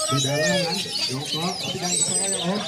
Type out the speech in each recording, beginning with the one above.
Di dalam kan, jongkok, tapi jangan kesana ya Om.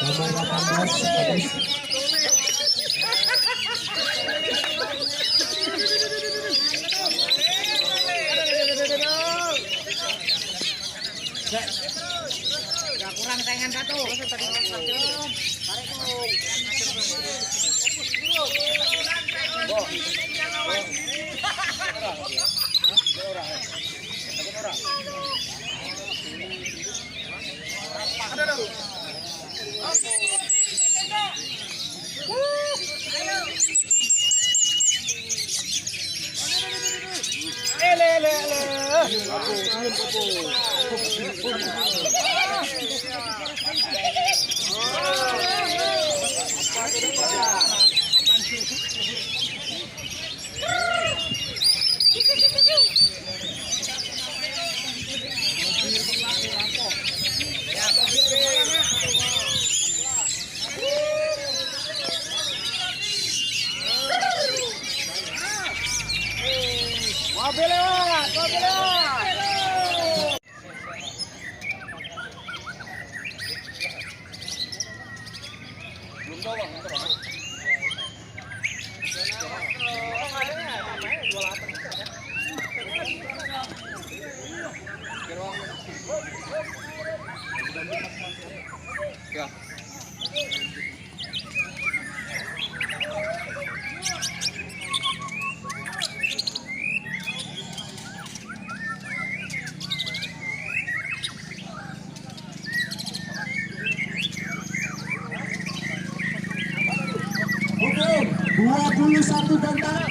Nomor 18 Gak kurang saingan satu. Mobil lewat, mobil lewat. Belum tahu bang, motor bang. Ya. Oke, 21 tentara.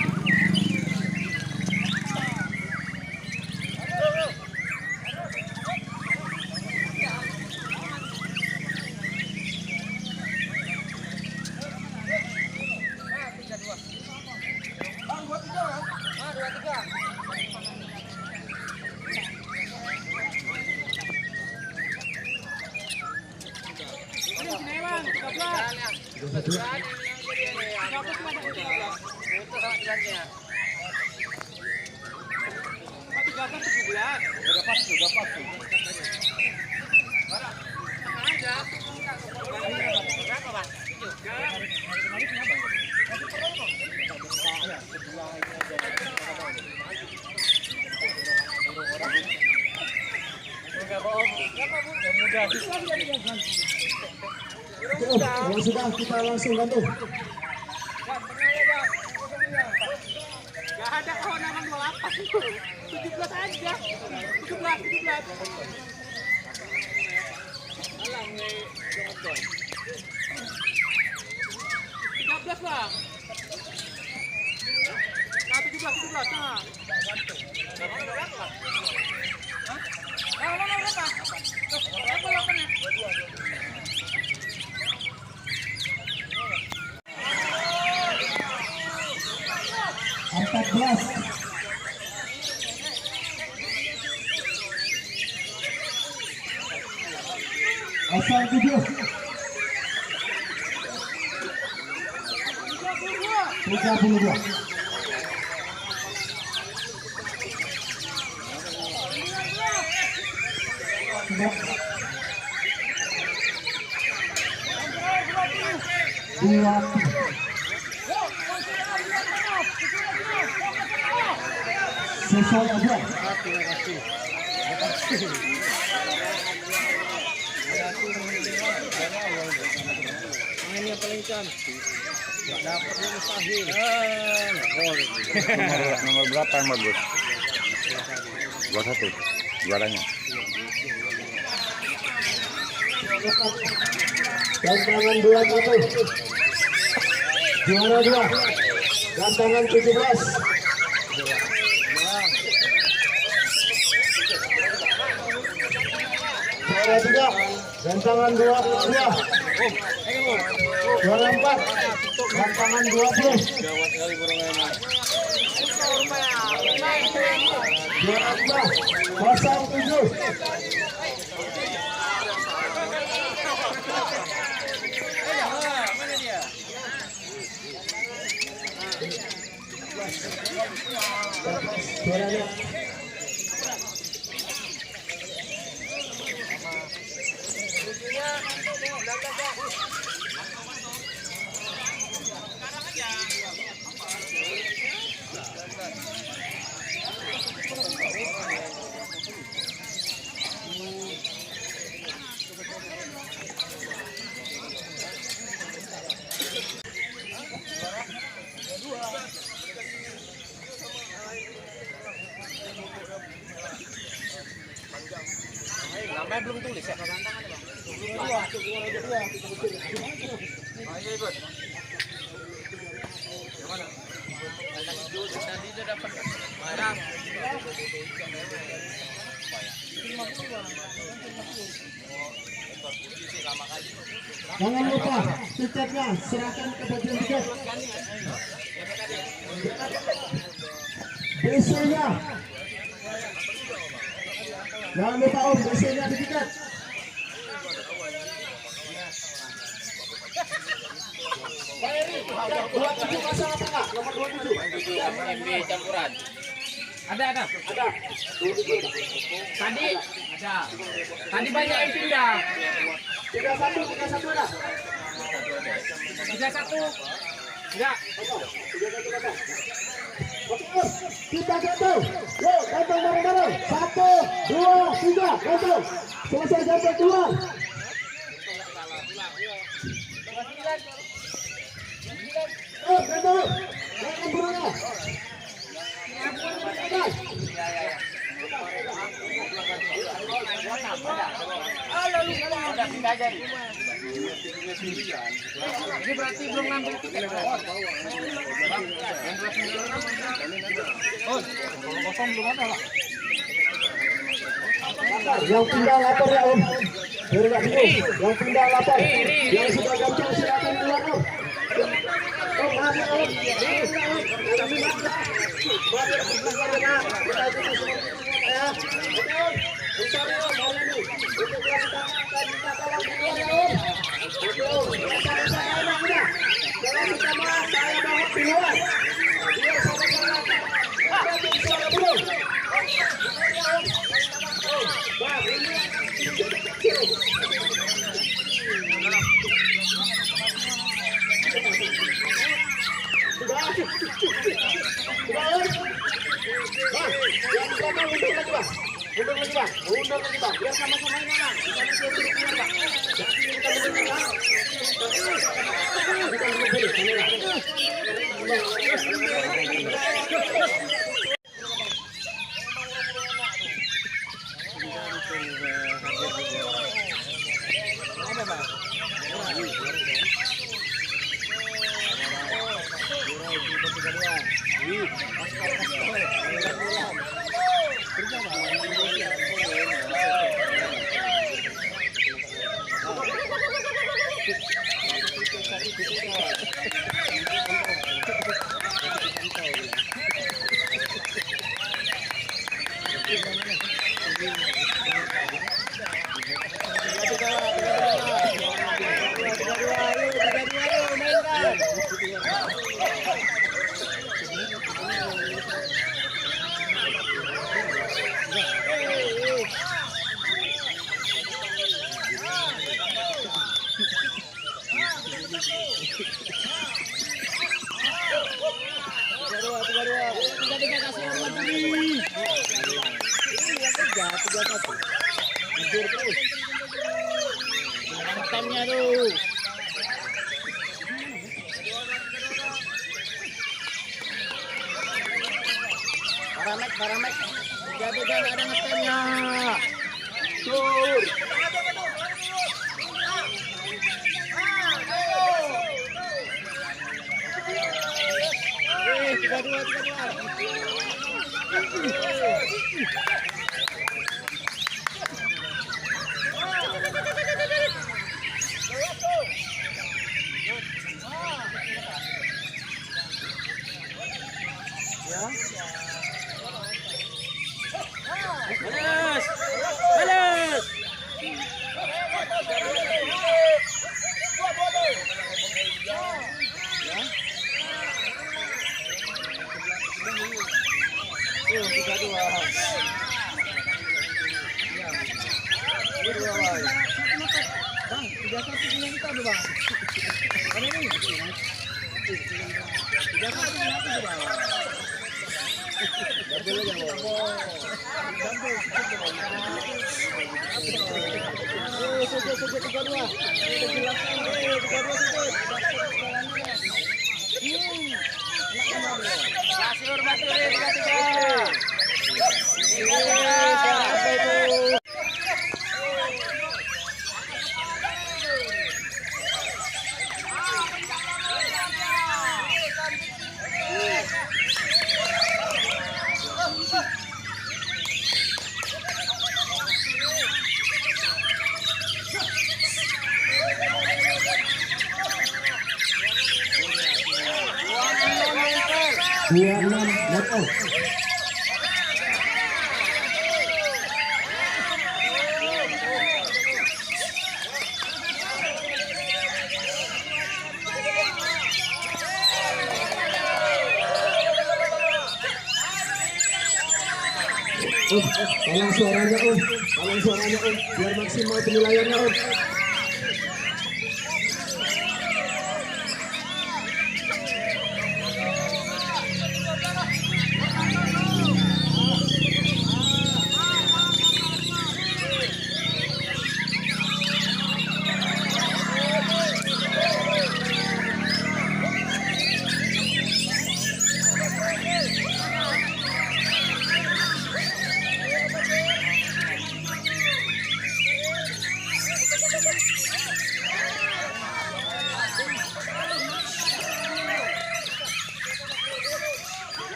Kalau sudah kita langsung gantung. Gak ada kewenangan 28, 17 aja, 17. Alang nih, 13 bang. Nah 17 nah. Empat belas. Asal 7. 32. Dua. Sesuai aja. Terima kasih. Mainnya paling cantik. Gak dapat yang mustahil. Nomor berapa yang bagus? 21 juaranya. Gantangan 21. Juara 2. Gantangan 17. Juara 3. Gantangan 22. Juara 4. Gantangan 20. Juara 5. 07. Juaranya. Namanya belum tulis ya. Tadi itu dapat marah. Jangan lupa tiketnya serahkan ke bagian tiket. BC-nya. Jangan lupa Om, BC-nya di tiket. Buat 7 pasang apa enggak? Nomor 27. MB campuran. Ada. Tadi ada. Tadi banyak yang pindah. 31 ada. 31. Enggak. Oke, Om, kita gantung. Yuk, gantung bareng-bareng. 1, 2, 3, gantung. Selesai gantung keluar. Oh, gantung. Gantung burungnya. Udah pindah aja nih. Ini berarti belum ngambil tiket. Oh, kosong belum ada lah. Yang pindah lapor ya Om. Biar nggak bingung. Yang pindah lapor. Yang sudah gantung silakan keluar Om. Om, maaf ya Om. Undur lagi Bang, biar sama-sama ini Bang. Jangan saya suruh keluar Bang. Jangan kita Thank you. Ini aduh. Paramek. Jaga ada ngetemnya. Tur. Tiga dua. Balas. Tiga dua. Bang, 3-1 punya kita tuh bang. Mana ini? 3-1 punya kita bang. Double aja bang. Kasih hormat dulu 3-3. Dua enam not out. Tolong suaranya biar maksimal penilaiannya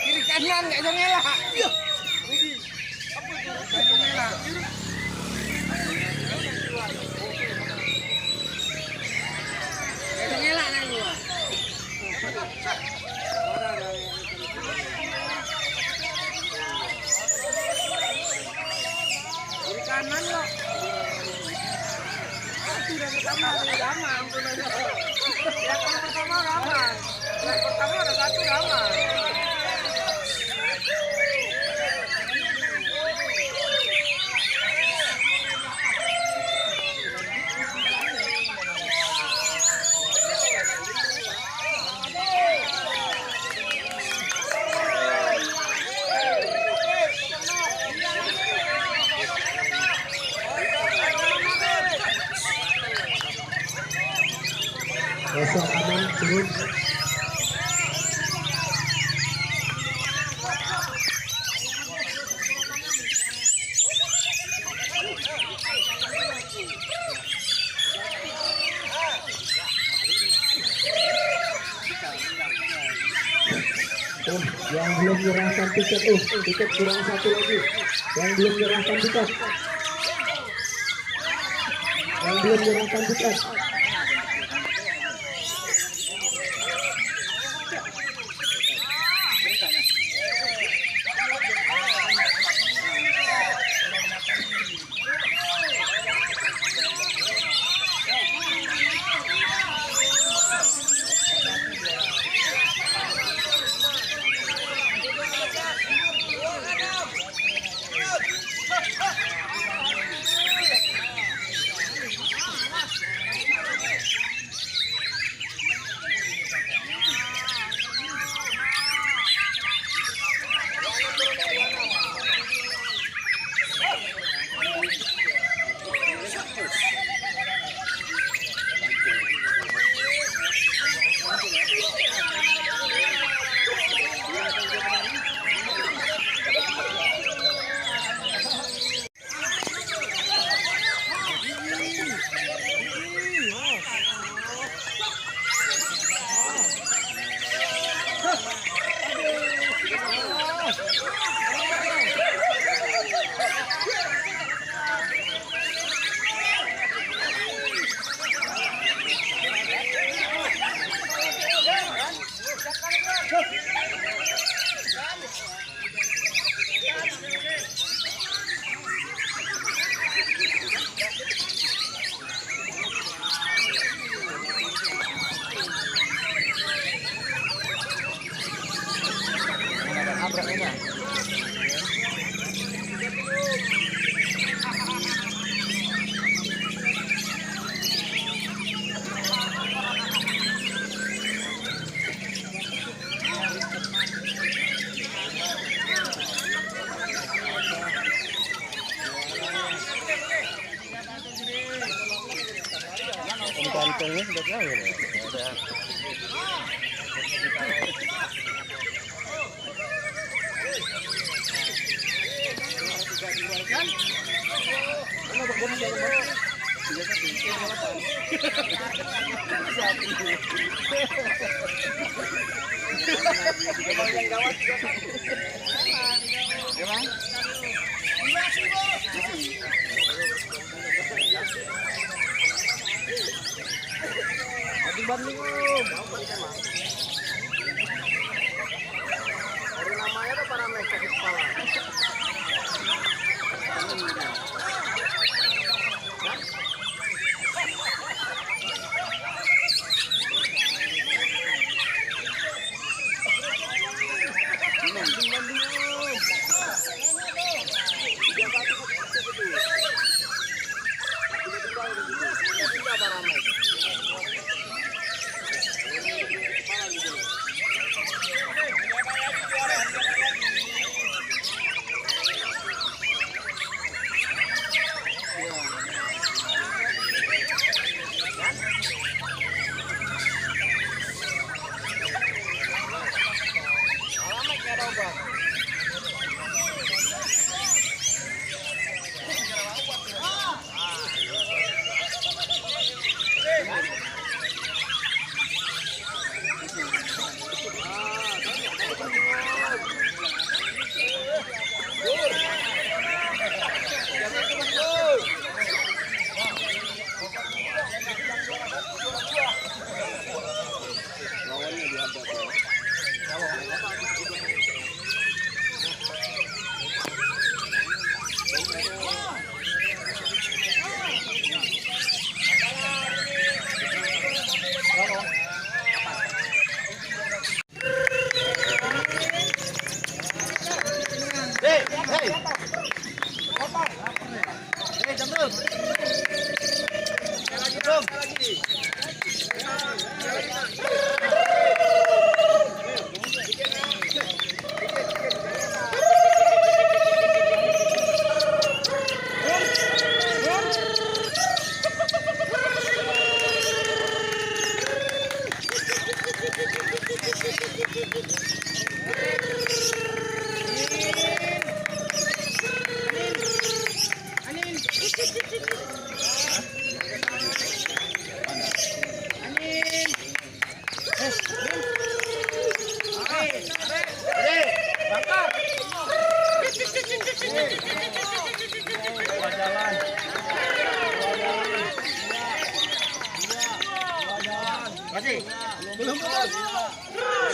Kiri kanan nggak ada ngelak. Iya. Ada ngelak kan gua. Kiri kanan lo. Sudah pertama lama ampun aja. Yang pertama lama. Yang pertama ada satu lama. Kosong aman turun. Yang belum menyerahkan tiket, tiket kurang satu lagi. Yang belum menyerahkan tiket. Yang belum menyerahkan tiket. Kencangnya sudah tahu ya. Banding Dari namanya tuh para mereka di kepala.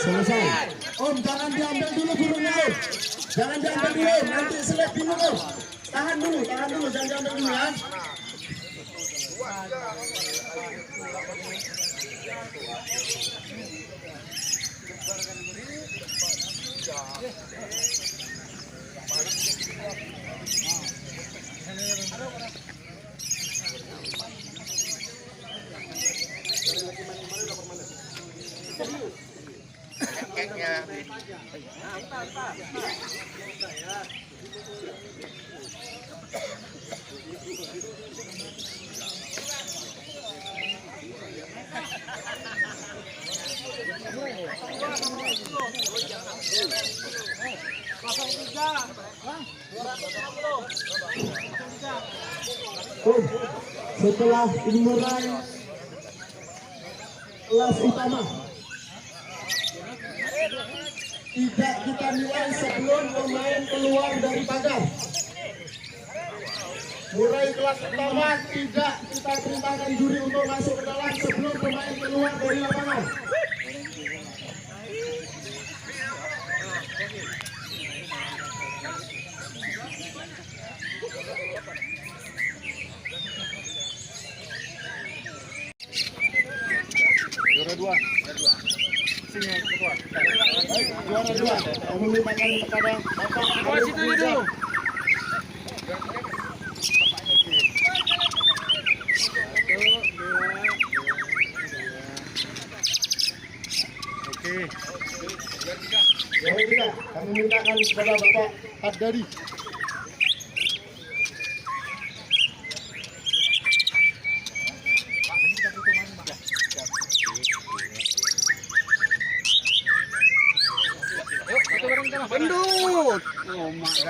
Selesai. Om, jangan diambil dulu burungnya Om. Jangan diambil dulu, nanti selek dulu Om. Tahan dulu, jangan diambil dulu ya. Om, setelah dimulai kelas utama, tidak kita nilai sebelum pemain keluar dari pagar. Mulai kelas utama tidak kita perintahkan juri untuk masuk ke dalam sebelum pemain keluar dari lapangan. Juara dua. Sini yang kedua. Juara dua. Kami mintakan kepada Bapak Situ dulu. Oke. Yang ketiga, kami mintakan kepada Bapak Haddadi.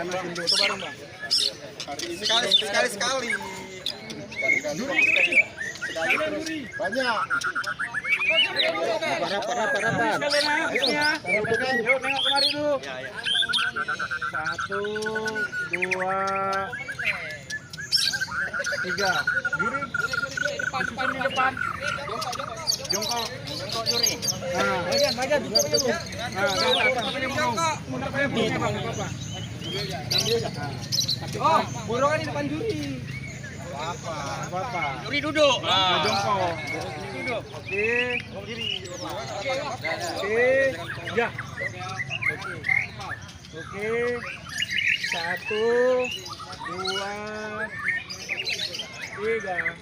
Sana Indo itu bareng bang. Sekali. Banyak. Rapat. Taruh pemain. Yuk nengok kemari tuh. 1, 2, 3. Juri. Depan di depan. Jongkok juri. Nah, bagian tutup dulu. Nah, Oh, burongan di depan juri. apa? Juri duduk. Jongkok. Duduk. Oke. Oke. Ya. Oke. 1, 2, 3.